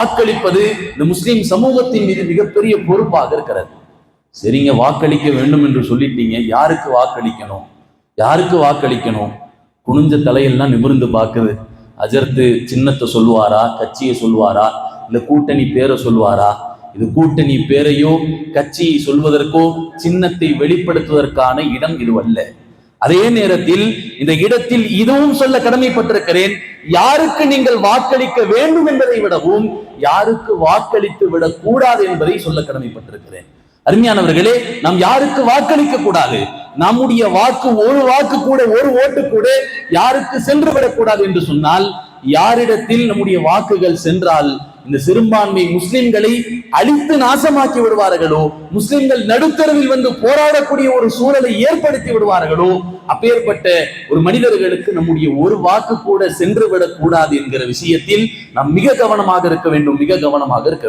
வாக்களிப்பது இந்த முஸ்லிம் சமூகத்தின் மீது மிகப்பெரிய பொறுப்பாக இருக்கிறது. சரிங்க, வாக்களிக்க வேண்டும் என்று சொல்லிட்டீங்க, யாருக்கு வாக்களிக்கணும், யாருக்கு வாக்களிக்கணும்? குனிஞ்ச தலையெல்லாம் நிமிர்ந்து பார்க்குது. அஜர்த்து சின்னத்தை சொல்லுவாரா, கட்சியை சொல்லுவாரா, இல்லை கூட்டணி பேரை சொல்லுவாரா? இது கூட்டணி பேரையோ கட்சியை சொல்வதற்கோ சின்னத்தை வெளிப்படுத்துவதற்கான இடம் இது அல்ல. அதே நேரத்தில் இந்த இடத்தில் இதுவும் சொல்ல கடமைப்பட்டிருக்கிறேன், யாருக்கு நீங்கள் வாக்களிக்க வேண்டும் என்பதை விடவும் யாருக்கு வாக்களித்து விடக் கூடாது என்பதை சொல்ல கடமைப்பட்டிருக்கிறேன். அருமையானவர்களே, நாம் யாருக்கு வாக்களிக்க கூடாது, நம்முடைய வாக்கு ஒரு வாக்கு கூட, ஒரு ஓட்டு கூட யாருக்கு சென்று விடக்கூடாது என்று சொன்னால், யாரிடத்தில் நம்முடைய வாக்குகள் சென்றால் இந்த சிறுபான்மை முஸ்லிம்களை அழித்து நாசமாக்கி விடுவார்களோ, முஸ்லிம்கள் நடுத்தரவில் வந்து போராடக்கூடிய ஒரு சூழலை ஏற்படுத்தி விடுவார்களோ, அப்பேற்பட்ட ஒரு மனிதர்களுக்கு நம்முடைய ஒரு வாக்கு கூட சென்று விடக்கூடாது என்கிற விஷயத்தில் நாம் மிக கவனமாக இருக்க வேண்டும், மிக கவனமாக இருக்க வேண்டும்.